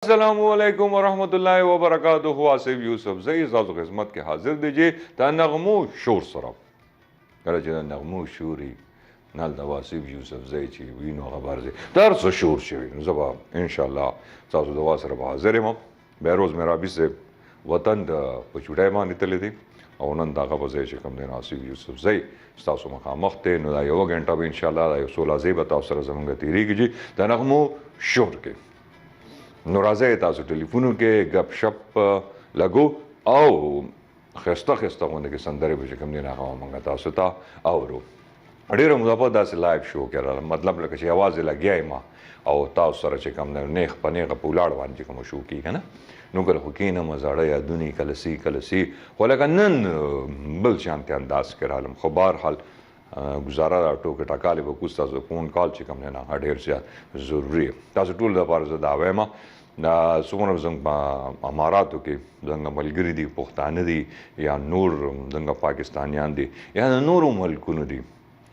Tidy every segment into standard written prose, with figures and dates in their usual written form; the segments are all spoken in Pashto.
अस्सलामुअलैकुम वरहमतुल्लाहि वबरकातुहु। आसिफ यूसुफ ज़ई ज़ाज़ु ख़िज़मत के हाज़िर दीजिए ता नग़मो शोर सरब कल च नग़मो शूरी नल द आसिफ यूसुफ ज़ई ची वीनो ख़बर ज़े तरस शोर शवी ज़बा इंशाअल्लाह ज़ाज़ु दवा सरब हाज़िर हम बेरोज़ मेरा भी से वतन द पचुड़ाई बांधी तले थी और नन दागा बज़े च कम दिन आसिफ यूसुफ ज़ई स्तासु मखा मख्ते नो दा यो घंटा भी इंशाअल्लाह दा 16 ज़ई बताओ सर ज़मंग तीरी कीजिए ता नग़मो शोर के نو راځئ تاسو ټلیفونو کې غپ شپ لګو او خسته خسته غونډه کې سندره به کوم نه هغه مونږ تاسو ته اورو ډیره مضافه داسې لایو شو کړه مطلب لکه چې आवाज لګیای ما او تاسو سره چې کوم نه نیخ پنیغه پولاړ باندې کوم شو کی کنه نو کله خو کینه مزاړه یا دونی کلسی خو لکه نن بل شانتي انداز کړه خو بهر حال گزاره را ټوکه ټاکاله به کوم تاسو فون کال چې کوم نه ډیر زیات ضروری تاسو ټول د پاره زدا وایم دا څومره زنګ اماراتو کې زنګ ملګری دي پښتانه دي یا نور زنګ پاکستانیان دي یا نور ملکونه دي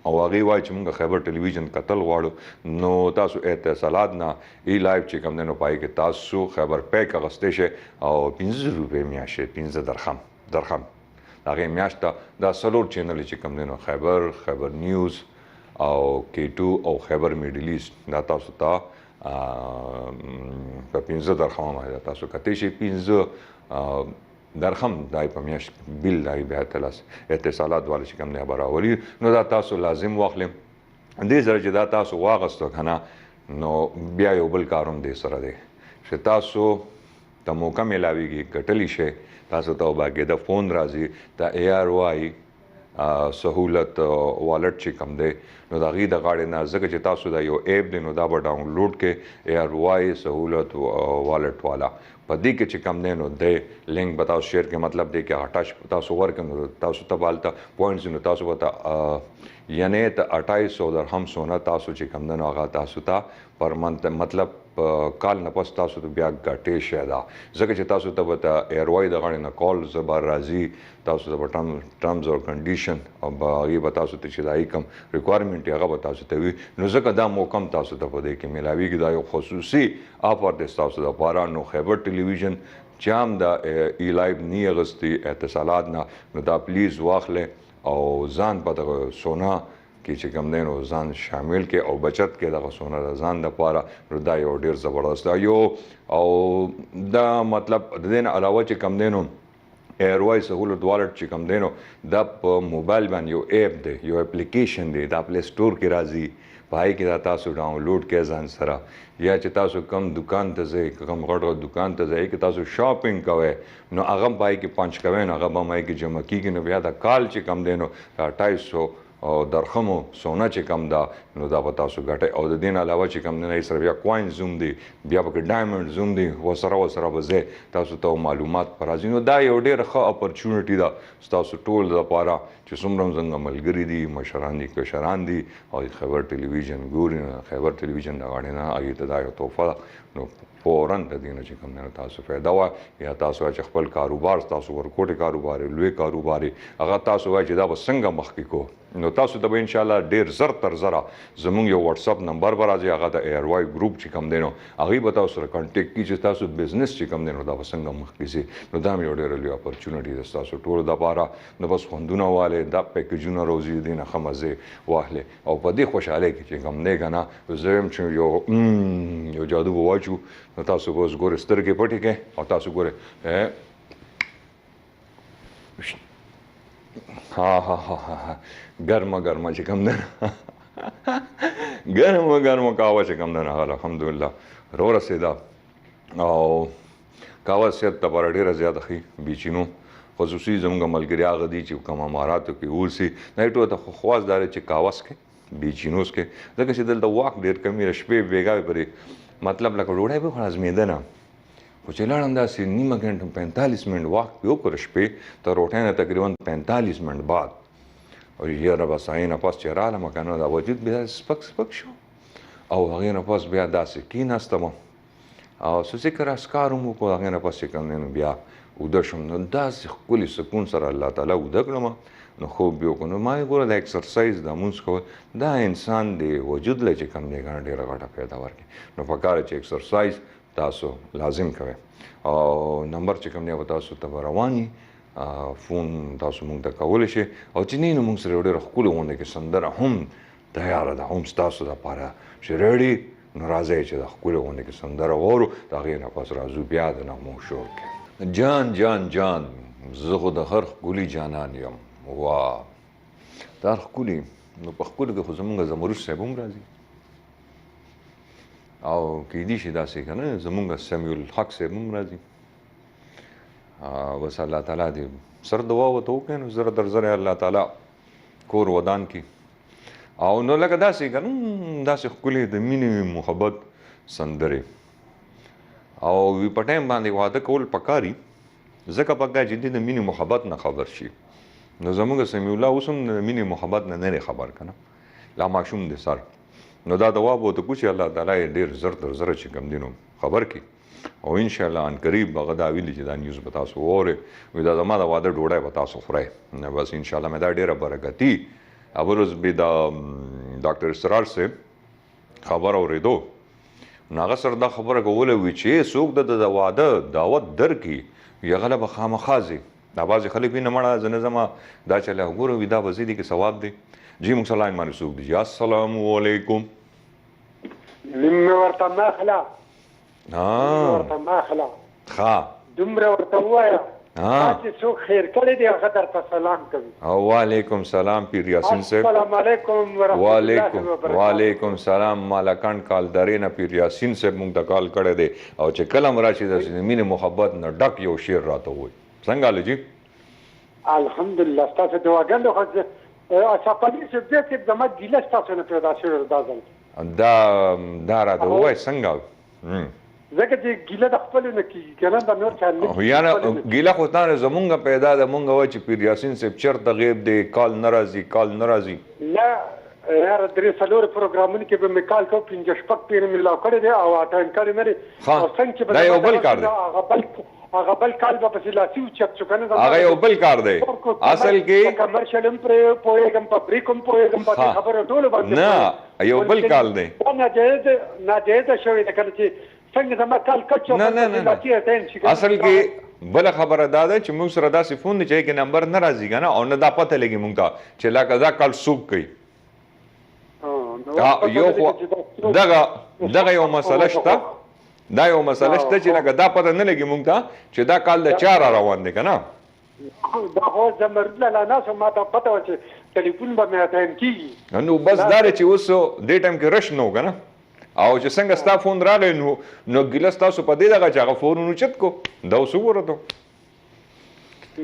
او هغه وای چې موږ خیبر ټلویزیون قتل غواړو نو تاسو اتصالات نه ای لایو چې کوم نه پای کې تاسو خبر پیک غستې شه او 15 روپے میاشه 15 درهم هغه میاشته دا سلور چینل چې کوم نه خیبر نیوز او K2 او خیبر میډل ایست دا تاسو ته په 15 درهم باندې تاسو کته شي 15 درهم دای په میاشت بیل دای به تلاس اتصالات والے چې کوم نه براوري نو دا تاسو لازم واخلم دې سره چې دا تاسو واغستو کنه نو بیا یو بل کاروم دې سره دی چې تاسو ته موقع ملاويږي کټلی شي تاسو ته باګه د فون راځي د ARY سہولت والټ چې کوم دی نو دا غي د غاړې نه ځکه چې تاسو دا یو ایپ دی نو دا به ډاونلوډ کې ARY سہولت والټ والا په دې کې چې کوم دی نو د لینک بتاو شیر کې مطلب دی کې اٹاچ تاسو ورکړئ تاسو ته بالته پوینټس نو تاسو وته یعنی ته 2800 درهم سونا تاسو چې کوم دی نو هغه تاسو ته پر منت مطلب کال نه پس تاسو ته بیا ګټې شه دا ځکه چې تاسو ته وته ARY د غاړې نه کال زبر راځي تاسو ته ټرمز او کنډیشن او هغه به تاسو ته چې دای کوم ریکوایرمنټ هغه به تاسو ته وي نو ځکه دا موقع تاسو ته په دې کې ملاويږي دا یو خصوصي آفر د تاسو لپاره نو خیبر ټلویزیون چام دا ای لایو نی اغستی اتصالات نو دا پلیز واخلې او ځان په سونا کې چې کوم دین او ځان شامل کې او بچت کې دغه سونا ځان د پاره نو دا یو ډیر زبردست یو او دا مطلب د دین علاوه چې کوم دینو ARY سہولت والټ چې کوم دینو دا په موبایل باندې یو اپ دی یو اپلیکیشن دی دا پلی سٹور کې راځي پای کې دا تاسو ډاونلوډ کې ځان سره یا چې تاسو کم دکان ته ځئ کم غټ دکان ته ځئ کې تاسو شاپینګ کوئ نو هغه پای کې پنځ کوئ نو هغه به مای کې جمع کیږي نو بیا دا کال چې کم دینو 2800 او درخمو سونا چې کم دا نو دا به تاسو ګټئ او د دین علاوه چې کم نه سره بیا کوین زوم دی بیا پکې ډایمنډ زوم دی وسره به زه تاسو ته معلومات پر راځي نو دا یو ډېر ښه اپورچونټی ده تاسو ټول لپاره چې څومره څنګه ملګری دي مشران دي کشران دي او خبر ټلویزیون ګوري خبر ټلویزیون دا غاړي نه اې ته دا یو تحفه نو فورن د دینه چې کوم نه تاسو فائدہ وا یا تاسو چې خپل کاروبار تاسو ورکوټي کاروبار لوی کاروبار هغه تاسو وای چې دا وسنګ مخکې کو نو تاسو ته ان شاء الله ډیر زر تر زرا زموږ یو واتس اپ نمبر پر راځي هغه د ARY ګروپ چې کوم دینو هغه به تاسو سره کانټیکټ کی چې تاسو بزنس چې کوم دینو دا وسنګ مخکې سي نو دا یو ډیر لوی اپورچونټی ده تاسو ټول د پاره نو بس خوندونه والے دا پیکیجونه روزي دینه خمزه واهله او په دې خوشاله کې چې کوم نه کنه زم چې یو جادو واچو نو تاسو اوس ګورئ سترګې پټې کې او تاسو ګورئ ها ګرمه چې کوم نه ګرمه کاوه چې کوم نه الحمدلله رو رسیدا او کاوه صحت ته پر ډیره زیاته خي بیچینو خصوصي زموږ ملګری هغه دي چې کوم اماراتو کې ورسي نه ټول ته خواصدار چې کاوس کې بیچینوس کې ځکه چې دلته واک ډیر کمی شپې بیګا پرې مطلب لکه ډوډۍ به خو ازمېده نه خو چې لاړم داسې نیمه ګنټه 45 منټ واک په وکړ شپې تر روټۍ نه تقریبا 45 منټ بعد او یاره بس هغې نه پس چې رالم که نه دا وجود بیا سپک شو او هغې نه پس بیا داسې کېناستم او څه ذکر اسکار هم وکړو هغې نه پس چې کوم دی نو بیا اوده شم نو داسې ښکلي سکون سره الله تعالی اوده کړم نو خوب یې وکړو نو ما یې ګوره د ایکسرسایز د لمونځ کول دا انسان د وجود له چې کوم دی که نه ډېره غټه فایده ورکړي نو پکار چې ایکسرسایز تاسو لازم کوئ او نمبر چې کوم دی تاسو ته رواني فون تاسو مونږ ته کولی شئ او چې نه نو مونږ سره ډېره ښکلې غونډه کې سندره هم تیاره ده هم ستاسو دپاره چې ریډي نو راځئ چې د ښکلې غونډه کې سندره واورو د هغې نه پس راځو بیا د نغمو شور کې جان جان جان زه خو د هر ښکلي جانان یم وا دا ښکلي نو په ښکلو کې خو زمونږ زمروش صاحب هم راځي او کیدای شي داسې که نه زمونږ سمیع الحق صاحب هم راځي بس الله تعالی دې سر دعا ورته وکړي نو زره در زره الله تعالی کور ودان کړي او نو لکه داسې که نه داسې ښکلې د مینې محبت سندرې او وي په ټایم باندې واده کول پکاري ځکه پکار چې دې د مینې محبت نه خبر شي نو زمونږ سمیع الله اوس هم د مینې محبت نه نه خبر که نه لا ماشوم دی سر نو دا دوا به ورته کړو چې الله تعالی یې ډېر زر تر زره چې کوم دي نو خبر کړي او انشاءالله ان قریب هغه دا ویلي چې دا نیوز به تاسو واورئ وایي دا زما د واده ډوډۍ به تاسو خورئ بس انشاءالله مې دا ډېره برکتي ابروز به دا ډاکټر اسرار صاحب خبر اورېدو نو هغه سره دا خبره کوله وي چې څوک د واده دعوت درکړي هغه له به خامخا ځي دا بعضې خلک وي نه مړه زه نه ځمه دا چې له ګوره وي دا به ځي دي که ثواب دی جی موږ سره لاین باندې څوک دی جی السلام علیکم مې ورته نه اخله ورته نه اخله ښه دومره ورته ووایه چې څوک خیر کړی دی هغه درته سلام کوي وعلیکم سلام پیر یاسین صاحب السلام علیکم وعلیکم سلام مالکان کال درې نه پیر یاسین صاحب موږ ته کال کړی دی او چې کله هم راشي د مینې محبت نه ډک یو شعر راته ووایي څنګه حال جی الحمدلله ستاسو دعاګانې خو اشرفعلي صاحب دې صاحب زما ګیله ستاسو نه پیدا شوې دا ځل دا راته ووایي څنګه ځکه چې ګیله د خپلو نه کېږي که نه د نور چا نه یعنې ګیله خو تا نه زمونږ پیدا ده مونږ وایي چې پیر یاسین صاحب چېرته غیب دی کال نه راځي کال نه راځي نه یاره درې څلورو پروګرامونو کې به مې کال کوو پنځه شپږ پېرې مې لاو کړی دی او اټاین کړی نه دی او څنګه چې دا یو بل کار دی هغه بل کال به پسې لاسي وچت شو که نه هغه یو بل کار دی اصل کې کمرشل هم پرې پوهېږم په بریک هم پوهېږم په دې خبرو ټولو باندې نه یو بل کال دی ناجایزه شوې ده کله چې څنګه زما کال کټ شو نه اصل کې بله خبره دا ده چې موږ سره داسې فون دی چې هغې کې نمبر نه راځي که نه او نه دا پته لګي موږ ته چې لکه دا کال څوک کوي یو خو دغه یو مسله شته دا یو مسله شته چې لکه دا پته نه لګي موږ ته چې دا کال د چا را روان دی که نه دا خو زمرله لا ناسو ما ته پته وه چې ټلیفون به مې اټاین کېږي نو بس دا دی چې اوس دې ټایم کې رش نه و که نه او چې څنګه ستا فون راغی نو ګیله ستاسو په دې دغه چې هغه فونونه اوچت کو دا اوس وګوره ته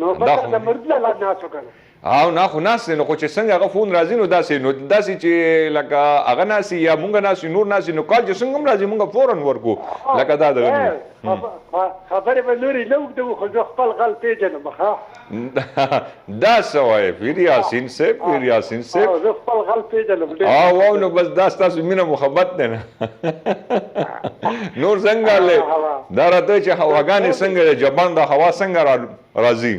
نو بس زمرله لا ناسو که نه او نه خو ناست دی نو خو چې څنګه هغه فون راځي نو داسې چې لکه هغه ناسي یا مونږ ناسي نور ناسي نو کال چې څنګه هم راځي مونږ فورا ورکو لکه دا دغه خبرې به نورې نه اوږدوو خو زه خپل غل پېژنم ښه دا څه وایې پیر یاسین صاحب پیر یاسین صاحب زه خپل غل پېژنم او نو بس دا ستاسو مینه محبت دی نه نور څنګه دی دا راته چې هواګانې څنګه دی جبان د هوا څنګه راځي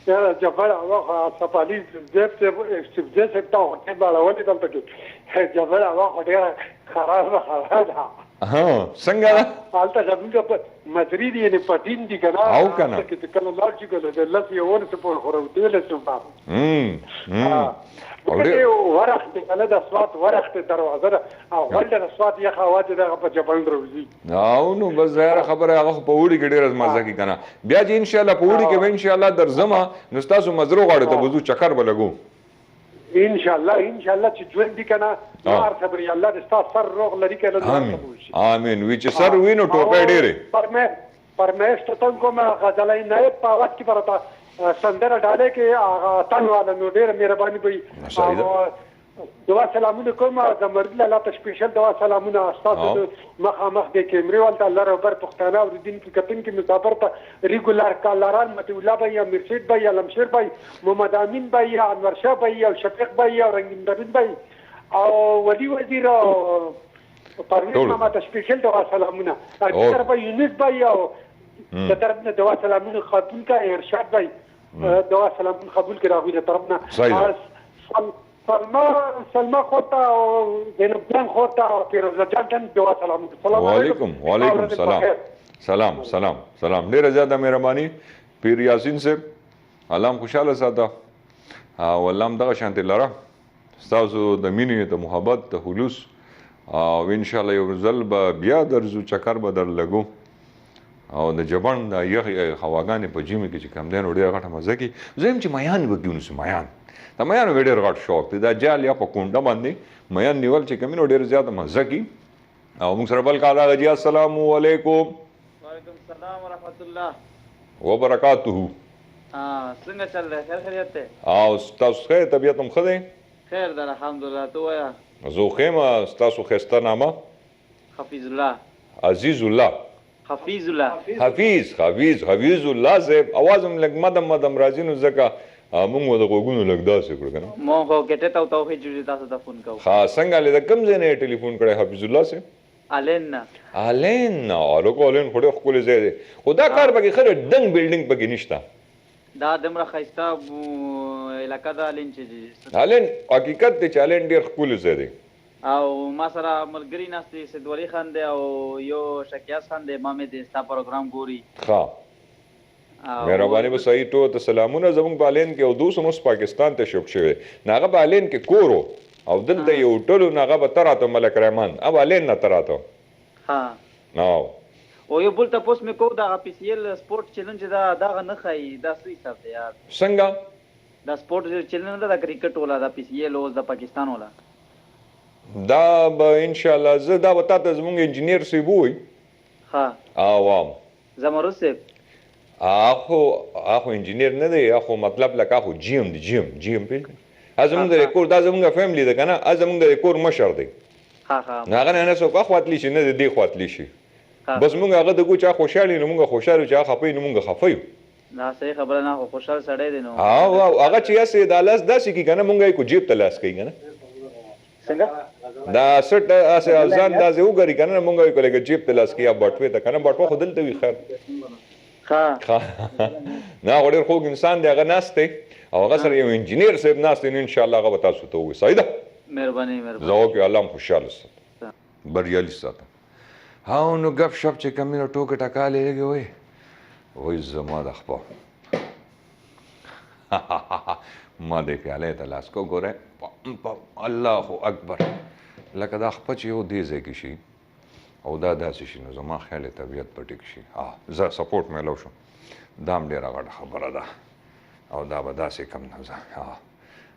یاره جبل هغه اشرفعلي استبداد صاحب ته هوټل باړولې دلته کې جبل هغه ډېره خرابه ده څنګه ده هلته زموږ مدري دي یعنې پټین دي که نه او که نه کله لاړ شي که د لس یولسو پورې خو راوتلسو ورخ دی که نه د سوات ورخ دی دروازه ده او غونډه د سوات یخه هوا چې دغه په جبل راوځي او نو بس ظاهره خبره هغه خو په اوړي کې ډېره مزه کوي که نه بیا چې انشاءالله په اوړي کې به انشاءالله درځمه نو ستاسو مزرو غاړې ته به ځو چکر به لګو انشاءالله چې ژوند دي که نه هر صبري الله دې ستا سر روغ لري که نه امین وي چې سر وي نو ټوپۍ ډېرې فرمایش ته تم کوم غزلای نایب په وخت کې برته سندره ډالې کې هغه تن والا نو ډېره مهرباني به دعا سلامونه کوم زمرد الله ته سپیشل دعا سلامونه استاد مخامخ د کیمرې ولته الله ربر پښتانه او دین کې کتن کې مسافر ته ریګولر کالران مت الله بھائی مرشد بھائی علمشیر بھائی محمد امین بھائی انور شاه بھائی او شفیق بھائی او رنگین درین بھائی او ولی وزیر پرویز ماما ته سپیشل دعا سلامونه اکثر بھائی یونس بھائی او د طرف نه دعا سلامونه قبول کا ارشاد بھائی دعا سلامونه قبول کړه غوړي طرف نه سلمى خورته او زینب جان خورته او فیروزه جان ته دعا سلام وعلیکم سلام ډیره زیاته مهرباني پیر یاسین صاحب الله هم خوشحاله ساته او الله هم دغه شانتې لره ستاسو د مینې د محبت د خلوص او انشاءالله یو ځل به بیا درځو چکر به در لګو او د جبان د یخې هواګانې په ژمي کې چې کم دی نو ډېره غټه مزه کوي زه یم چې میان به ونیسو میان د میانو مې ډېر غټ شوق دی دا جال یا په کونډه باندې میان نیول چې کوي نو ډېر زیاته مزه کوي او موږ سره بل کال راغی السلام علیکم وعلیکم السلام ورحمۃ اللہ وبرکاتہ څنګه چل رہا ہے خیر خیریت ته او تاسو ښه طبیعت هم ښه دی خیر در الحمدلله تو وایا زه ښه یم ستاسو ښایسته نامه حفیظ الله عزیز الله حفیظ الله حفیظ الله صاحب اواز هم لږ مدم راځي نو ځکه موږ د غوږونو لږ داسې کړو که نه مو خو ګټې ته توخې جوړې تاسو ته فون کوو ها څنګه د کوم ځای نه یې ټلیفون کړی حفیظ الله صاحب الین نه هلکو الین خو ډېر ښکلی ځای دی خو دا کار پکې ښه ډنګ بلډینګ پکې نشته دا دومره ښایسته علاقه ده الین چې الین حقیقت دی چې الین ډېر ښکلی ځای دی او ما سره ملګري ناست دي سید ولی خان دی او یو شکیاس خان دی ما مې د ستا پروګرام ګوري ښه مهرباني به صحیح ټولو ته سلامونه زموږ په الین کې او دوست هم اوس پاکستان ته شفټ شوی نو هغه په الین کې کور و او دلته یې هوټل و نو هغه به ته راته ملک رحمان اب الین نه ته راته او یو بل تپوس مې کوو دغه پی سی ایل سپورټ چیلنج دا دغه نه ښایي دا څه حساب دی یار څنګه دا سپورټ چیلنج نه ده د کرکټ والا د پی سی ایل اوس د پاکستان والا دا به انشاءالله زه دا به تا ته زموږ انجینیر صاحب ووایي ښه عوام زمرد صاحب اخو انجینیر نه دی اخو مطلب لکه اخو جیم دی جیم پېژنې زموږ د کور دا زموږ فیملی ده که نه زموږ د کور مشر دی نو هغه نه څوک اخواتلی شي نه د دې خواتلی شي بس موږ هغه د کو چا خوشحال نو موږ خوشحال چا خفه نو موږ خفه یو دا صحیح خبره نه خو خوشحال سړی دی نو هغه چې یاسې د لاس داسې کی کنه موږ یې کو جیب ته لاس کوي کنه څنګه دا سټ اسه ځان دا زه وګوري کنه موږ یې کولای جیب ته لاس کوي بټوي ته کنه بټو خو دلته وي خیر ها نه وړ خو انسان دی هغه ناشته او هغه سره یو انجینیر صاحب ناشته ان شاء الله هغه تاسو ته وي صحیح ده مهرباني زه او کې الله خوشاله سات بریالي سات هاو نو غف شپ چې کمینو ټوکه ټکالې لګي وای زما د خپل ما دې پیاله ته لاس کو ګوره الله اکبر لکه دا خپل یو دی ځای کې شي او دا داسې شي نو زما خیال طبیعت په ټیک شي زه سپورټ مې لو شم دا هم ډېره غټه خبره ده او دا به داسې کم نه ځه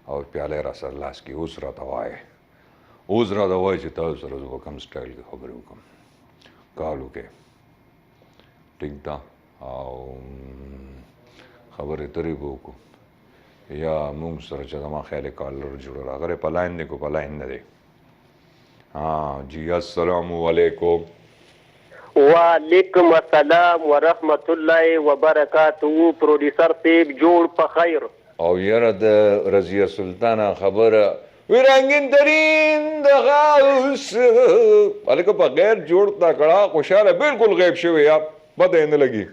او پیاله را سره لاس کې اوس راته وایې چې تاسو سره زه به کوم سټایل کې خبرې وکړم کال وکړې ټیک ده او خبرې ترې به وکړو یا موږ سره چې زما خیال کالر جوړ راغلی په لاین دی کو په لاین نه دی جی السلام علیکم وعلیکم السلام ورحمت الله وبرکاتہ پروډیوسر صاحب جوړ په خیر او یاره د رضیه سلطانه خبره وی رنگین ترین د غاوس الکه په غیر جوړ تا کړه خوشاله بالکل غیب شوی یا پته نه لګي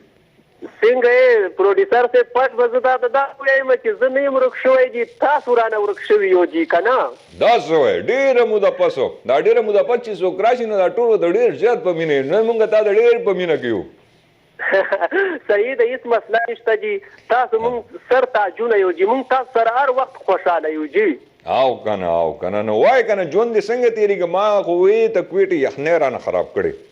څنګه پروډیوسر صاحب پټ وزدا دا وایم چې زه نه یم ورک شوی دي تاسو رانه ورک شوی یو جی کنه دا سوې ډیره موده پسو دا ډیره موده پس چې څوک راشي نو دا ټول د ډیر زیات په مینه نه مونږ ته د ډیر په مینه کیو صحیح ده هیڅ مسله نشته جی تاسو مونږ سر تاجونه یو جی مونږ تاسو سره هر وخت خوشاله یو جی او کنه نو وای کنه ژوند دې څنګه تیریږي ما خو وی ته کوټي یخنه رانه خراب کړي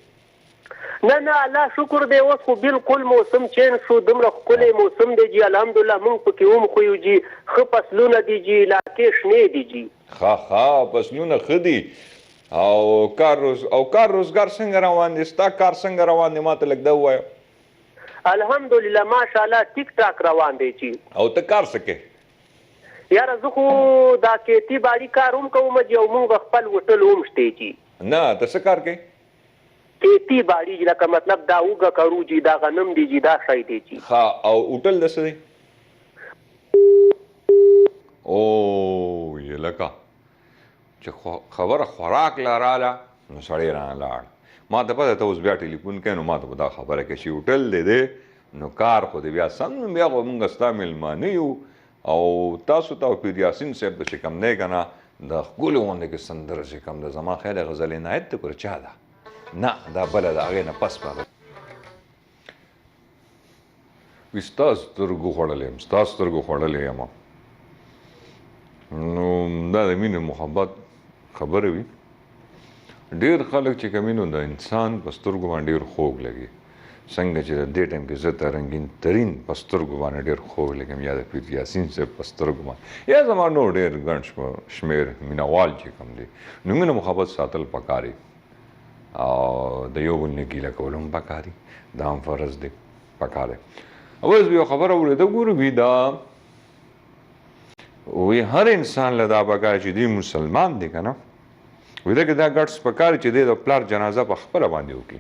نه الله شکر دی اوس خو بالکل موسم چینج شو دومره ښکلی موسم دی جی الحمدلله مونږ پکې ومخو یو جی ښه فصلونه دي جی علاقې شنې دي جی ښه فصلونه ښه دي او کار روزګار څنګه روان دی ستا کار څنګه روان دی ما ته لږ دا ووایه الحمدلله ماشاءالله ټیک ټاک روان دی جی او ته کار څه کوې یاره زه خو دا کیتي باړي کار هم کوم جی او مونږ خپل هوټل هم شته جی نه ته څه کار کوې کیتی باړي لکه مطلب دا اوږه کرو جی دا غنم دی جی دا شی دی جی ها او هوټل د څه دی او یې لکه چې خبره خوراک لراله نو سړی رانه لاړ ما ته پته ته اوس بیا ټلیفون کوې نو ما ته به دا خبره کوي چې هوټل دی نو کار خو دی بیا سم بیا خو مونږ ستا میلمانه یو او تاسو ته پیر یاسین صاحب د چې کوم دی که نه د ښکلې غوندې کې سندره چې کوم ده زما خیال غزل عنایت ته پر چا ده نه دا بله د هغې نه پس به وي ستا سترګو خوړلی یم ستا سترګو خوړلی یم نو دا د مینې محبت خبره وي ډېر خلک چې کوي نو د انسان په سترګو باندې ډېر خوږ لګي څنګه چې د دې ټایم کې زه ته رنګین ترین په سترګو باندې ډېر خوږ لګم یا د پیر یاسین صاحب په سترګو باندې یا زما نور ډېر ګڼ شمېر مینهوال چې کوم دی نو مینه محبت ساتل پکار دي او د یو بل نه ګیله کول هم پکار دي دا هم فرض دی پکار دی اوس یو خبره اورېده ګورو وي دا وی هر انسان له دا پکار چې دی مسلمان دی که نه وی دا که دا ګټس پکار چې دی د پلار جنازه په خپله باندې وکړي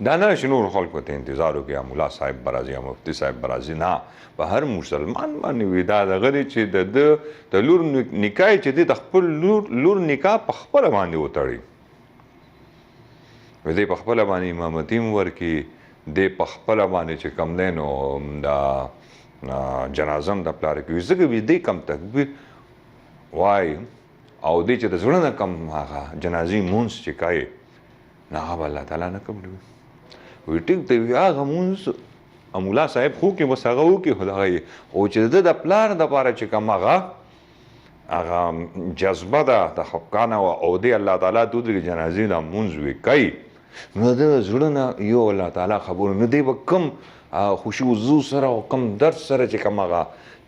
دا نه چې نور خلکو ته انتظار وکړي یا ملا صاحب به راځي یا مفتي صاحب به راځي نه په هر مسلمان باندې وي دا دغه دی چې د لور نکاح چې دی د خپل لور نکاح په خپله باندې وتړي وی دی په خپله باندې امامتي هم ورکړي دی په خپله باندې چې کوم دی نو دا جنازه هم د پلار کوي ځکه وي دی کم تکبیر وایي او دی چې د زړه نه کم هغه جنازې مونځ چې کوي نه هغه به الله تعالی نه قبلوي وی ټیک دی وي هغه مونځ ملا صاحب خو کې بس هغه وکړي خو دغه او چې د پلار دپاره چې کوم هغه جذبه ده د خفقانه او دی الله تعالی دود جنازې د مونځ وي کوي نو د زړه نه یو الله تعالی خبرو نه دی به کم خوشي وضو سره او کم درد سره چې کوم هغه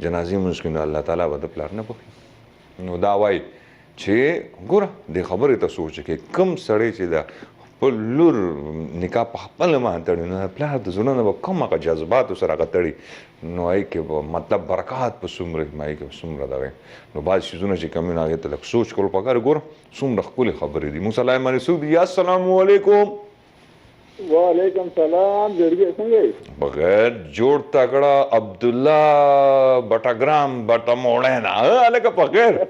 جنازې مونځ کوي نو الله تعالی به د پلار نه بخي نو دا وایي چې ګوره دې خبرې ته سوچ کې کم سړی چې د خپل لور نکاح په خپله باندې تړي نو د پلار د زړه نه به کم هغه جذباتو سره هغه تړي نو هغې کې به مطلب برکات په څومره هغې کې به څومره دغه نو بعض څیزونه چې کوم وي هغې ته لږ سوچ کول پکار ګوره څومره ښکلې خبرې دي موږ سلام علیکم یا السلام علیکم وعلیکم سلام جوړګي څنګه بغیر جوړ تکړه عبدالله بټاګرام بټا موړینا هلکه بغیر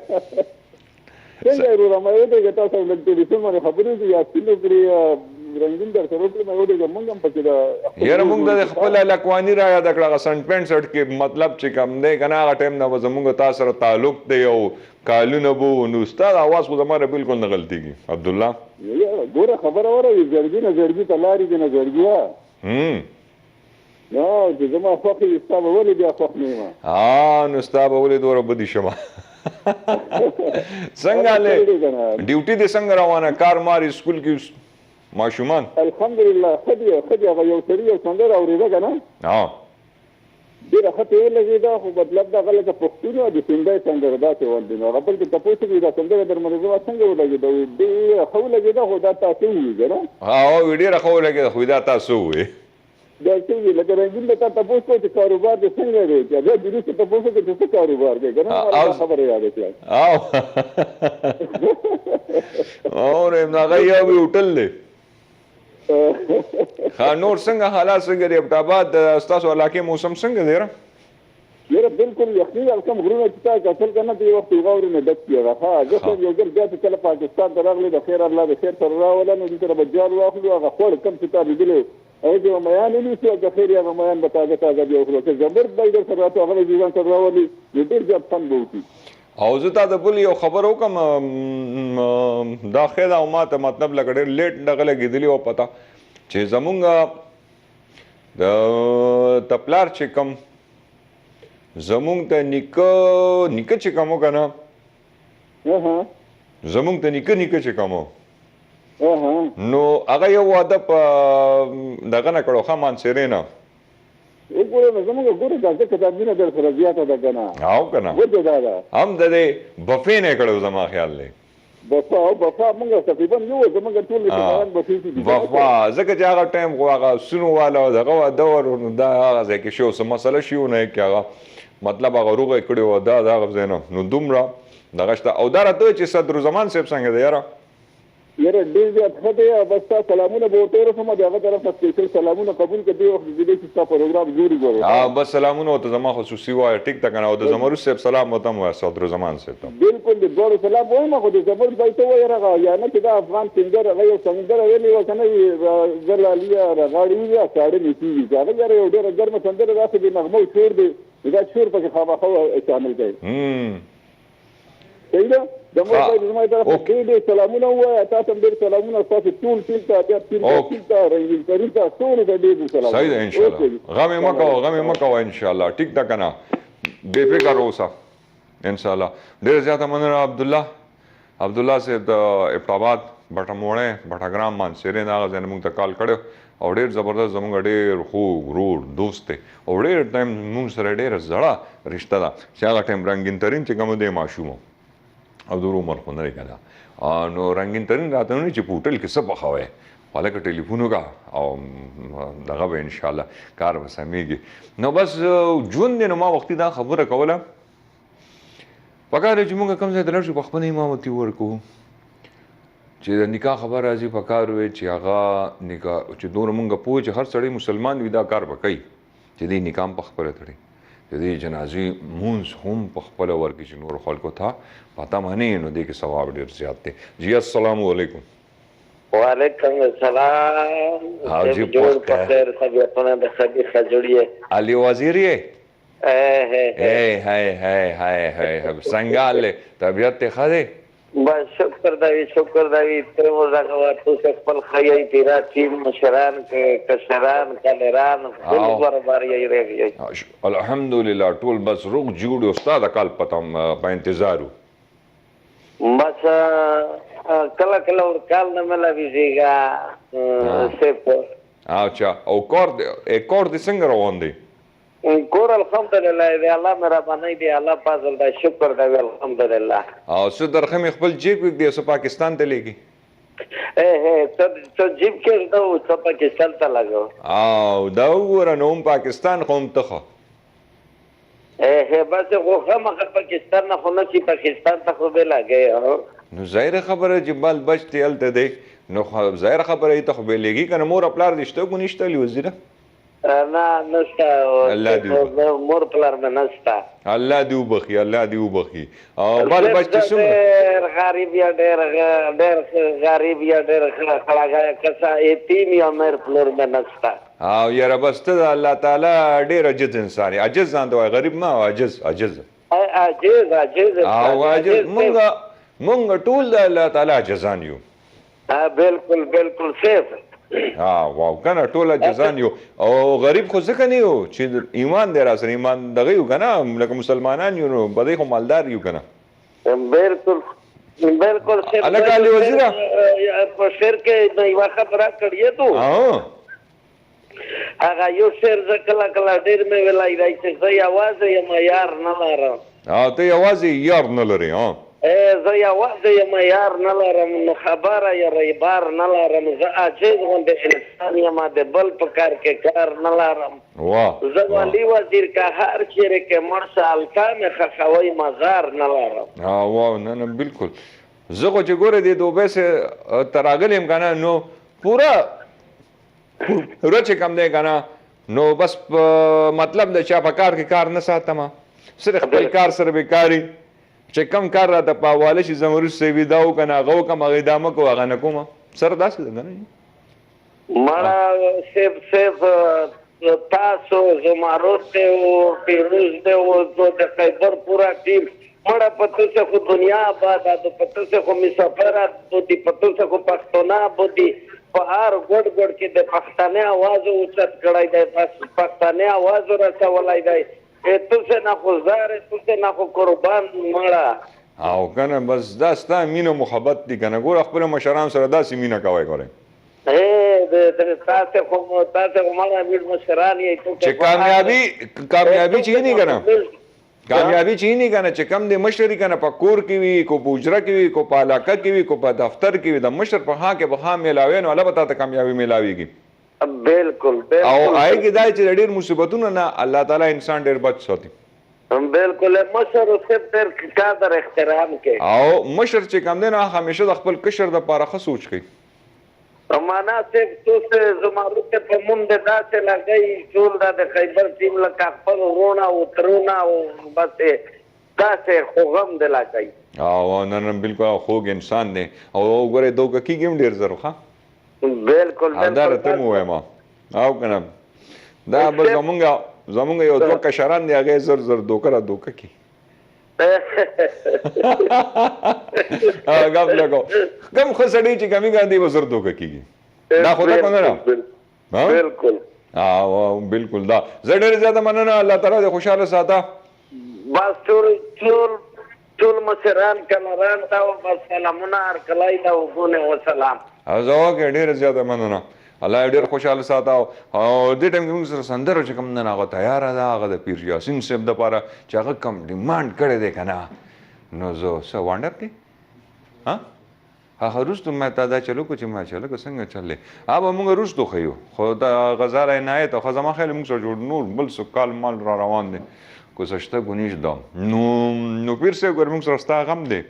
څنګه ورو ما یو دغه تاسو لږ دې څومره خبرې دي یا څنګه کړی رنگین در سره په یو دغه مونږ هم پکې دا یاره مونږ د خپل لکوانی را یاد کړه سن پینټ سټ کې مطلب چې کم دی کنه هغه ټیم نه زمونږ تاسو سره تعلق دی او کالونه بو نو استاد आवाज خو زماره بالکل نه غلطیږي عبدالله ګوره خبره وره زړګي نه زړګي ته لاري دي نه زړګي نو چې زما خوښي استاد ولې بیا خوښ نه ما نو استاد ولې دوره بدی شمه څنګه له ډیوټي دې څنګه روانه کار ماري سکول کې ماشومان الحمدلله خدي هغه یو سړی یو څنګه اورېده کنه ډېره ښه پې ولګېده خو مطلب دا غلطه پښتون د سندۍ سندره داسې ول دي نو هغه بلکې تپوس کړي دا سندره در باندې زما څنګه ولګېده ډېره ښه ولګېده خو دا تاسو ووایي که نه ډېره ښه ولګېده خو دا تاسو ووایي دا څنګه لکه رنګین د تا تپوس کوي چې کاروبار دې څنګه دی چې بیا د روسو تپوس کوي چې څه کاروبار دی که نه خبره یادې کړه هغه یو هوټل دی نور څنګه حالات څنګه دی ابټاباد ستاسو علاقې موسم څنګه دی یاره بالکل یخني او کم غرونه چې تا کتل که نه دې وخت غورې نه ډک کړي هغه زه خو یو ځل بیا چې کله پاکستان ته راغلی د خیر الله د خیر سره راوله نو دې سره به جال واخلو هغه خوړ کم چې تا لیدلی هغې کې به میان ونیسو او که خیر هغه میان به تازه تازه بیا وخورو که زبرد به یې در سره راته هغه به ځان سره راولي نو ډېر زیات خوند به وکړي او زه تا د بل یو خبر وکړم دا خیر او ما ته مطلب لکه ډېر لیټ دغه لګېدلي وه پته چې زمونږ د پلار چې کوم زمونږ ته نیکه چې کوم و که نه زمونږ ته نیکه چې کوم نو هغه یو واده په دغه نه کړو ښه مانسېرې نه وګوره نو زموږ ګوره دا ځکه دا مینه در سره زیاته ده که نه او که نه وجه دا ده هم د دې بفې نه یې کړی زما خیال دی بفا موږ تقریبا یو زموږ ټول لیکوالان بفې دي بفا ځکه چې هغه ټایم خو هغه سونو والا دغه واده ور نو دا هغه ځای کې شو څه مسله شي ونه کې هغه مطلب هغه روغه یې کړې وه دا هغه ځای نه نو دومره دغه شته او دا راته چې صدرالزمان صاحب څنګه دی یاره یاره ډېر زیات ښه دی بس ستا سلامونه به ورته ورسوم د هغه طرف نه سپېشل سلامونه قبول کړه دې وخت دې چې ستا پروګرام جوړي ګورو بس سلامونه ورته زما خصوصي وایه ټیک ده که نه او د زمرود صاحب سلام ورته هم وایه صدرالزمان صاحب ته بالکل د دواړو سلام وایم خو د زمرد ځای ته وایه هغه یا نه چې دا افغان سنګر هغه یو سندره ویلې وه که نه زلالیا رغاړي وي یا ساړه نیسي وي چې هغه یاره یو ډېره ګرمه سندره داسې د نغمو شور دی دا شور پکې خامخا شامل کړي صحیح ده د مور په زما طرف ډېر سلامونه وایي تاسو هم ډېر سلامونه تاسو ټول ټول ته بیا ټول ته رنګین کریم ته ټول ته ډېر سلام صحیح ده ان شاء الله غم مکو ان شاء الله ټیک ده کنه بے فکر اوسه ان شاء الله ډېر زیاته مننه عبد الله صاحب د ابټاباد بټموړې بټاګرام مانسيرې دا غزن موږ ته کال کړو او ډېر زبردست زموږ ډېر خوږ روړ دوست دی او ډېر ټایم موږ سره ډېر زړه رشته ده چې هغه ټایم رنګین ترین چې کوم دی ماشوم او درو عمر خو نه کنه نو رنګین ترین راته نه چې په هوټل کې څه پخوي هلکه ټلیفون وکړه او دغه به ان شاء الله کار به سمېږي نو بس ژوند دی نو ما وختي دا خبره کوله پکار دی چې موږ کوم ځای ته لاړ شو په خپله امامتي ورکړو چې د نکاح خبر راځي پکار وي چې هغه نکاح چې دومره موږ پوه چې هر سړی مسلمان وي دا کار به کوي چې دې نکاح هم په خپله تړي چې دې جنازې مونځ هم په خپله ورکړي چې نور خلکو ته پته منې نو دې کې ثواب ډېر زیات دی جی السلام علیکم وعلیکم السلام حاجی جوړ پخیر طبیعتونه د خبي خجوړیه علي وزیر یې هاي څنګه حال طبیعت ته ښه دی بس شکر دی ته ورغه تاسو خپل خیای پیرا ټیم مشران کشران کلران ټول برابر یې رهي الحمدلله ټول بس روغ جوړ استاد کال پتم په انتظارو بس کله ورکال نه ملاویږي سپ اچھا او کور دې څنګه روان دی کور الحمدلله دی الله مهرباني دی الله فضل دی شکر دی الحمدلله او څه درخه مې خپل جیب کې دی څه پاکستان ته لګي ته جیب کې دا څه پاکستان ته لګو او دا وګوره نو پاکستان خو هم ته بس خو مخه پاکستان نه خو نه چې پاکستان ته خو به لګي نو ظاهر خبره چې بال بچ دی هلته دی نو ظاهر خبره ته خو به لګي کنه مور پلار دې شته کو نشته وزیره نه نشته مور پلار مې نشته الله دې وبخي او بال بچ چې څومره غریب یا ډېر غریب یا ډېر خلاګه کسا یتیم یا مېر پلار مې نشته او یاره بس ته د الله تعالی ډېر عجز انسان یې عجز ځان ته وایي غریب نه عجز او عجز مونږ ټول د الله تعالی عجزان یو بالکل سیف واو کنه ټول عجزان یو او غریب خو ځکه نه یو چې ایمان دی راسره ایمان دغه یو کنه لکه مسلمانان یو نو بدی خو مالدار یو کنه بالکل سیف الګ علي وزیره په شعر کې د یو خبره کړی ته هغه یو شعر کله ډېر مې ویلای دی چې زه یوازې یم یار نه لرم ته یوازې یار نه لرې زه یوازې یم یار نه لرم نو خبره یا ریبار نه لرم زه عاجز غوندې انسان یم د بل په کار کې کار نه لرم زه والي وزیر که هر چیرې کې مړ شه الکا مې خښوی مزار نه لرم واو نه بالکل زه خو چې ګوره دې دوبۍ سه ته راغلی یم که نه نو پوره چې کم دی که نه نو بس مطلب د چا په کار کې کار نه ساتم صرف خپل کار سره بېکاري چې کم کار راته په حواله شي زه وروسته یې دا وکړم هغه وکړم هغه ادامه کوو هغه نه کوم سره داسې ده که نه مړه صرف تاسو زمارود دی او پیروز دی او د خیبر پورا ټیم مړه په تاسو خو دنیا آباد ده په تاسو خو مسافرات بودي په تاسو خو پښتونه بودي په هر ګوډ کې د پښتانه आवाज اوچت کړی دی پښتانه आवाज ورسولای دی تاسو نه خو زار تاسو نه خو قربان مړه او کنه بس دا ستا مینه محبت دی کنه ګوره خپل مشران سره داسې مینه کوئ ګورئ تاسو خو مړه میر مشران یې چې کامیابی چې نه کنه کامیابی چې نه کنه چې کم د مشر کنه په کور کې وي کو په اجره کې وي کو په علاقه کې وي کو په دفتر کې وي د مشر په ها کې به ها ملاوي نو الله پتا ته کامیابی ملاويږي بالکل او آی کې دا چې ډېر مصیبتونه نه الله تعالی انسان ډېر بچ ساتي بالکل مشر او سپ ډېر قدر احترام کوي او مشر چې کم دی نه همیشه د خپل کشر د پاره ښه سوچ کوي معنا چې تاسو زمارو ته په مونږ د داسې لګي ټول د خیبر ټیم لکه خپل ورونه او ترونه او بس داسې خو غم د لګي او نه بالکل خوږ انسان دی او وګوره دوه کېږم ډېر زر ښه بالکل دا راته مو وایم او کنه دا به زمونږ زمونږ یو دوه کشران دي هغه زر زر دوکه را دوکه کی غم لګو کم خو سړی چې کمی ګاندي وزر دوکه کیږي دا خو تا کنه بالکل بالکل دا زه ډېر زیاته مننه الله تعالی دې خوشاله ساته بس ټول مشران کلران ته بس سلامونه هرکلی ته وګونه وسلام زه واقع ډېر زیاته مننه الله ډېر خوشاله ساته او دې ټایم کې موږ سره سندره چې کوم نه هغه تیاره ده هغه د پیر یاسین صاحب دپاره چې هغه کم ډیمانډ کړی دی که نه نو زه څه وانډر دی هغه وروستو ما تا دا چلو کو چې ما چلو که څنګه چلې به موږ وروستو ښیو خو د غزال عنایت او زما خیال موږ سره جوړ نور بل څه کال مال را روان دی گذشته گونیش دام نو پیر صاحب ګور موږ سره ستا غم دی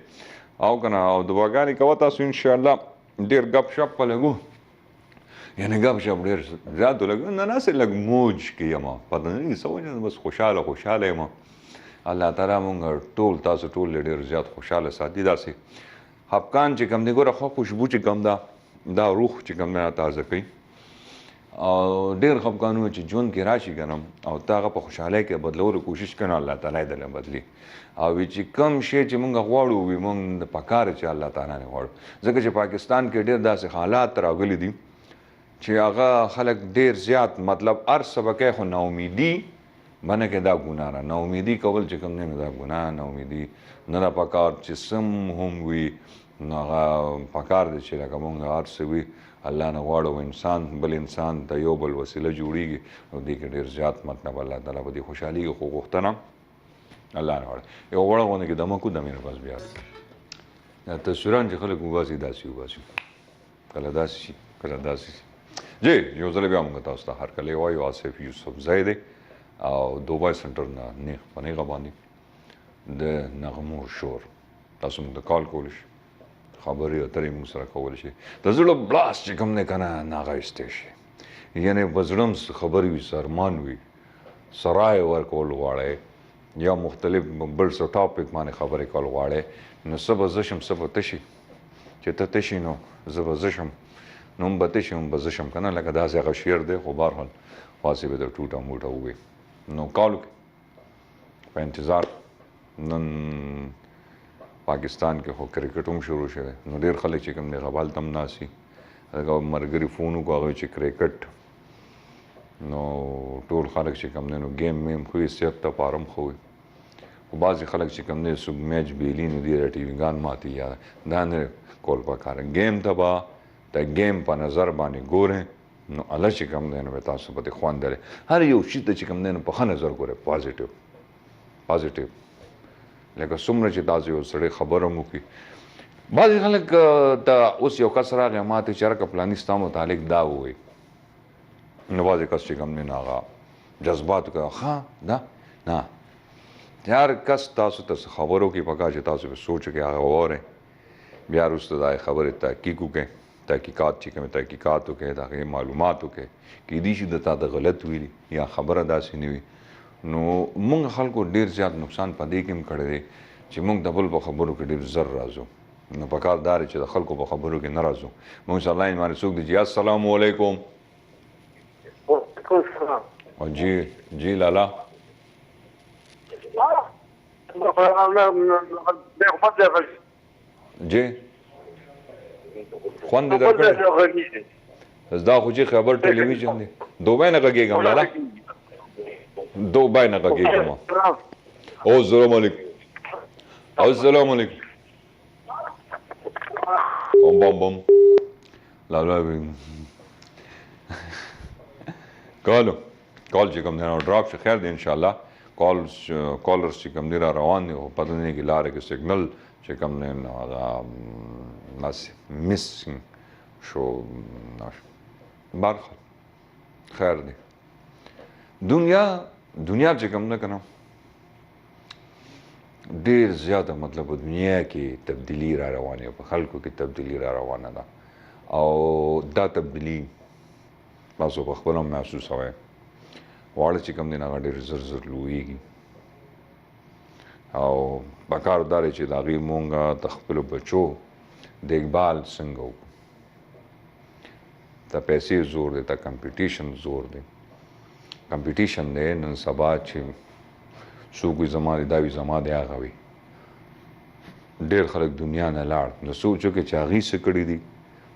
او که نه او دعاګانې کوه تاسو انشاءالله ډېر ګپ شپ په لګو یعنې ګپ شپ ډېر زیات ولګو نه ناسې لږ موج کې یم پته نه لګي څه وجه بس خوشحاله یم الله تعالی مونږ ټول تاسو ټول ډېر زیات خوشحاله ساتي داسې خفقان چې کوم دی ګوره ښه خوشبو چې کوم ده دا روح چې کوم دی تازه کوي او ډېر خفقانونه چې ژوند کې راشي که نه او ته هغه په خوشحالۍ کې بدلولو کوشش کوي نو الله تعالی یې درله بدلي او چې کوم شی چې مونږ غواړو وي مونږ د پکاره چې الله تعالی نه غواړو ځکه چې پاکستان کې ډېر داسې حالات راغلي دي چې هغه خلک ډېر زیات مطلب هر څه به کوي خو ناامیدي منه کې دا ګناه ده ناامیدي کول چې کوم دی نو دا ګناه ناامیدي نه ده پکار چې سم هم وي نو هغه پکار دی چې لکه مونږ هر څه وي الله نه غواړو انسان بل انسان ته یو بل وسیله جوړیږي نو دې کې ډېر زیات مطلب الله تعالی به دې خوشحالېږي خو غوښتنه الله نه غواړي یو وړه غونډه کې دمه کو دمې نه بس بیا دا تصویران چې خلک وباسي داسې وباسي کله داسې شي کله داسې شي جی یو ځل بیا موږ تاسو ته هرکلی وایو آصف یوسف ځای دی او دوبای سنټر نه نیغ په نیغه باندې د نغمو شور تاسو موږ ته کال کولی شي خبرې اترې موږ سره کولی شي د زړه بلاس چې کوم دی که نه هغه ایستی شي یعنې په زړه هم خبرې وي سرمان وي سرای ورکول غواړئ یا مختلف بل څه ټاپک باندې خبرې کول غواړئ نو څه به زه شم څه به ته شي چې ته ته شي نو زه به زه شم نو هم به ته شي هم به زه شم که نه لکه داسې هغه شعر دی خو بهرحال خاصې به د ټوټه موټه ووایي نو کال وکړئ په انتظار نن پاکستان کې خو کرکټ هم شروع شوی نو ډېر خلک چې کوم دی هغه هلته هم ناست وي هغه ملګري فون وکړو هغوی چې کرکټ نو ټول خلک چې کوم دی نو گیم ویم خو یې صحت لپاره هم ښه وي خو بعضې خلک چې کوم دی څوک میچ بیلي نو دې ټي وي ګان ماتي یا دا نه کول پکاره گیم ته به د گیم په نظر باندې ګورئ نو الله چې کوم دی نو به تاسو پهې خوند لري هر یو شي ته چې کوم دی نو په ښه نظر ګورئ پازیټیو لکه څومره چې تاسو یو سړی خبره هم وکړي بعضې خلک ته اوس یو کس راغی ما ته چې هرکه پلاني ستا متعلق دا ووایي نو بعضې کس چې کوم دی نو هغه جذباتو کوي ښه دا نه هر کس تاسو ته څه خبر وکړي پکار چې تاسو پرې سوچ وکړئ هغه واورئ بیا وروسته د هغې خبرې تحقیق وکړئ تحقیقات چې کوم تحقیقات وکړئ د هغې معلومات وکړئ کیدای شي د تا د غلط ویلي یا خبره داسې نه وي نو موږ خلکو ډېر زیات نقصان په دې کې هم کړی دی چې موږ د بل په خبرو کې ډېر زر راځو نو پکار دا دی چې د خلکو په خبرو کې نه راځو موږ سره لاین باندې څوک دی جی السلام علیکم جی لالا جی خوند دې درکړی دا خو چې خبر ټلویزیون دی دوبۍ نه غږېږم لالا دوبۍ نه غږېږم السلام علیکم السلام علیکم بم لالا کال چې کوم دی ډراپ شي خیر دی انشاءالله کالرز چې کوم دی را روان دي خو پته نه کېږي لارې کې سګنل چې کوم دی نو هغه مسینګ شو برخه خیر دی دنیا چې کوم نه که نه ډېر زیاته مطلب په دنیا کې تبدیلي را روانه په خلکو کې تبدیلي را روانه ده او دا تبدیلي تاسو په خپله هم محسوسوئ واړه چې کوم دی هغه ډېر زر لویږي او پکار دا دی چې د هغې مونږ د خپلو بچو دیکبال څنګه وکړو د پیسې زور دی د کمپټیشن زور دی کمپټیشن دی نن سبا چې څوک وي زما دی دا وي زما دی هغه وي ډېر خلک دنیا نه لاړ نو سوچ وکړئ چې هغوی څه کړي دي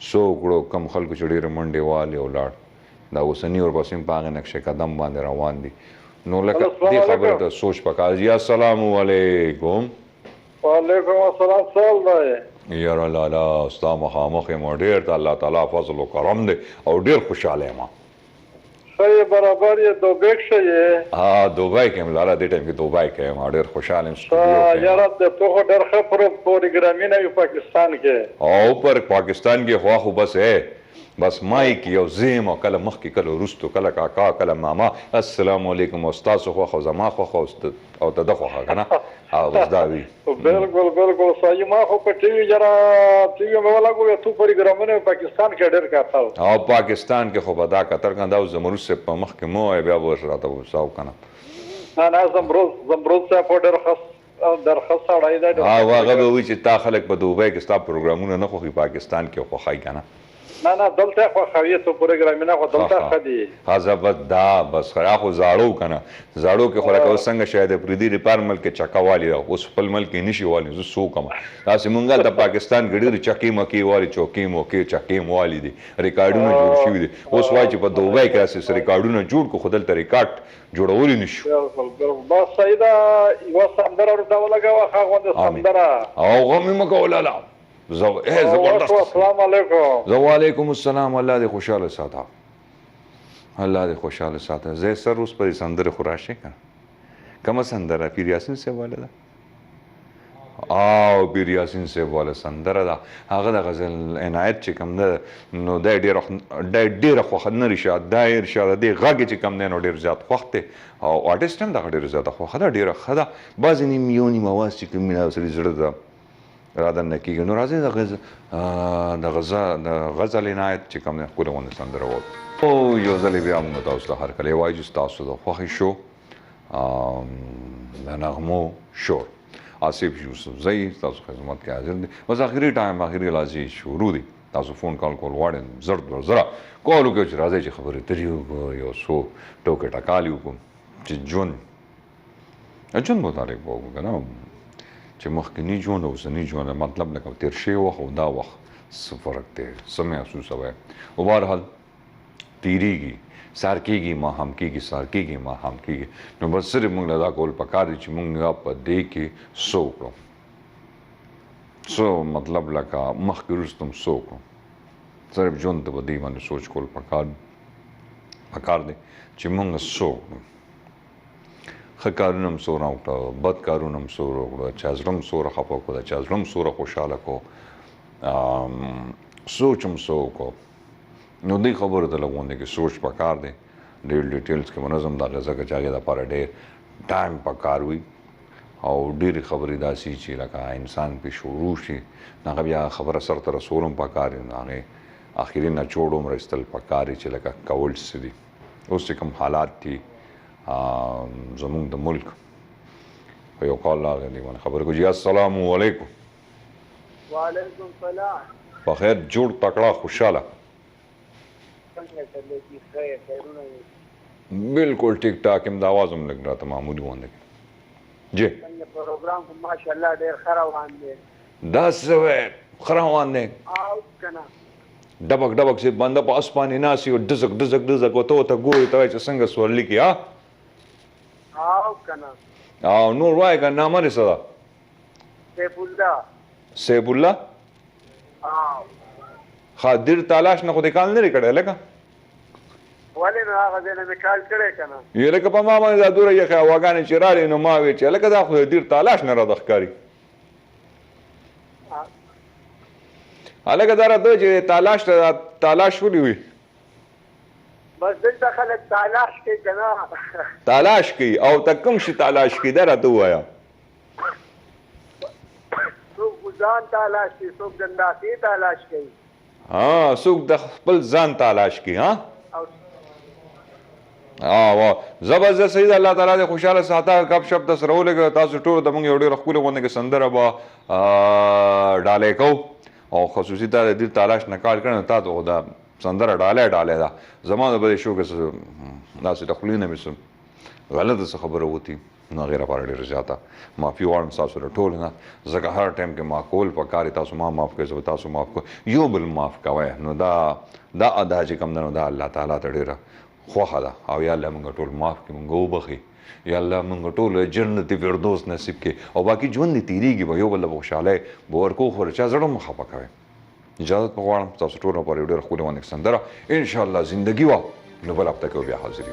څه وکړو کم خلکو چې ډېره منډې والې او لاړ دا اوسني ورپسې هم په هغې نقش قدم باندې روان دي نو لکه دې خبرې ته سوچ پکار جی السلام علیکم وعلیکم السلام صاحب دی یاره لالا ستا مخامخ یم او ډېر د الله تعالی فضل و کرم دی او ډېر خوشحاله یم ښه برابر یې دوبۍ کښې یې ها دوبۍ کې یم لالا دې ټایم کې دوبۍ کې یم ډېر خوشحاله یم سټوډیو کې یاره د تو خو ډېر ښه پروګرامونه وي پاکستان کې او پر پاکستان کې خوا خو بس بس مای کې یو زیم او کله مخکې کله وروستو کله کاکا کله ماما السلام علیکم او ستاسو خوښه او زما خوښه او ته ده خوښه که نه او بس دا وي بالکل بالکل صحیح ما خو په ټي وي یاره ټي وي مې ولګوې تو پروګرامونه پاکستان کې ډېر کتل او پاکستان کې خو به دا کتل که نه دا زمرود صاحب په مخ کې مو وایي بیا به راته وساو که نه نه زمرود صاحب خو ډېر ښه سړی دی او هغه به وایي چې تا خلک په دوبۍ کې ستا پروګرامونه نه خوښوي پاکستان کې خوښوي که نه نه نه دلته خوښوي تو پروګرامونه خو دلته ښه دي ها زه بس دا بس خو زاړو که نه زاړو کې خو لکه اوس څنګه شاید پردي ډپار ملک کې چکه والي ده اوس خپل ملک کې نشي والي زه څوک یم داسې مونږ هلته پاکستان کې ډېرې چکې مکې والي چوکۍ موکې چکې م والي دي ریکارډونه جوړ شوي دي اوس وایي چې په دوبۍ کې داسې ریکارډونه جوړ کړو خو دلته ریکارډ جوړولی نشو بس صحیح ده یوه سندره ورته ولګوه ښه غوندې سندره او غم یې مه کوه لالا زبردست السلام علیکم زه وعلیکم السلام الله دې خوشحاله ساته الله دې خوشحاله ساته زه سر اوس پرې سندرې خو راشئ که کومه سندره پیر یاسین صاحب واله ده او پیر یاسین صاحب واله سندره ده هغه د غزل عنایت چې کوم ده نو دی ډېره خوښه نه رشاد دا ارشاد دې غږ چې کوم دی نو ډېر زیات خوښ دی او آرټسټ هم دغه ډېره زیاته خوښه ده ډېره ښه ده بعضې نیم یو نیم اواز چې کوم وي د سړي زړه ده رادنه کېږي نو راځئ د غزل عنایت چې کوم دی ښکلې غوندې سندره وکړو او یو ځل بیا موږ تاسو ته هرکلی وایو چې ستاسو د خوښې شو د نغمو شور آصف یوسفزی ستاسو خدمت کې حاضر دی بس آخري ټایم آخري لحظې شروع دی تاسو فون کال کول غواړئ زر دوه زره کال وکړئ چې راځئ چې خبرې اترې وکړو یو څو ټوکې ټکالې وکړو چې ژوند متعلق به وکړو که نه چې مخکینی ژوند او اوسني ژوند مطلب لکه تېر شوی وخت او دا وخت څه فرق دی څه محسوسوئ او بهرحال تېرېږي سار کېږي ماښام کېږي سار کېږي ماښام کېږي نو بس صرف موږ له دا کول پکار دی چې موږ په دې کې څه وکړو څه مطلب لکه مخکې وروسته هم څه وکړو صرف ژوند ته په دې باندې سوچ کول پکار دی چې موږ څه وکړو ښه کارونه هم څومره وکړه بد کارونه هم څومره وکړه چا زړه هم څومره خفه کړو د چا زړه هم څومره خوشحاله کړو سوچ هم څه وکړو نو دې خبرو ته لږ غوندې کې سوچ پکار دی ډېر ډیټیلز کې منظم دا ځکه چې هغې دپاره ډېر ټایم پکار وي او ډېرې خبرې داسې چې لکه انسان پې شروع شي هغه بیا خبره سر ته رسول هم پکار وي نو هغې اخري نچوړ هم ایستل پکار وي چې لکه کول څه دي اوس چې کوم حالات دي زمونږ د ملک په یو کال راغلی دی باندې خبرې کوو جی السلام علیکم وعلیکم السلام په خیر جوړ تکړه خوشحاله بالکل ټیک ټاک یم د آواز هم لږ راته معمولي غوندې جی پروګرام خو ماشاءالله ډېر ښه روان دی دا څه وایې ښه روان دی او که نه ډبک ډبک چې بنده په اس باندې ناست وي او ډزک ډزک ډزک ورته ورته ګوري ته وایي چې څنګه سورلي کې او که نه او نور وایه که نامه دې څه ده سیف الله ښه دیر تالاش نه خو دې کال نه دی کړی لکه ولې نو هغه ځای نه مې کال کړی که نه یې لکه په ما باندې دا دوره یخې هواګانې چې رالې نو ما وې چې لکه دا خو د دیر تالاش نه راته ښکاري هلکه دا راته چې تالاش ته تالاش ولې وي بس دلته خلک تالاش کوي که نه تالاش کوي او ته کوم شي تالاش کوي دا راته ووایه څوک ځان تالاش کوي څوک جنډاسي تالاش کوي څوک د خپل ځان تالاش کوي زبردست صحیح ده الله تعالی دې خوشحاله ساته گپ شپ د سره ولګه تاسو ټولو ته موږ یو ډېره ښکلې غوندې کې سندره به ډالۍ کوو او خصوصي تا د دې تالاش نه کار کړی نو تا ته خو دا سندره ډاله ده زما د بده شو کې داسې د خپلینه مې غلطه څه خبره وتی نو غیر لپاره ډېر زیاته معافي غواړم تاسو له ټول نه ځکه هر ټایم کې معقول پکاري تاسو ما معاف کړئ زه تاسو معاف کوم یو بل معاف کوئ نو دا ادا چې کوم نو دا الله تعالی ته ډېره خوښه ده او یا الله موږ ټول معاف کړي موږ وبخي یا الله موږ ټول جنت فردوس نصیب کړي او باقي ژوند دې تیریږي به یو بل په خوشحالۍ به ورکو خو چا زړه مه خفه کوئ اجازه غواړم تاسو ټول لپاره ډېره ښکلې ونه سندره انشاءالله زندګي وه نو بل هفته کې بیا حاضر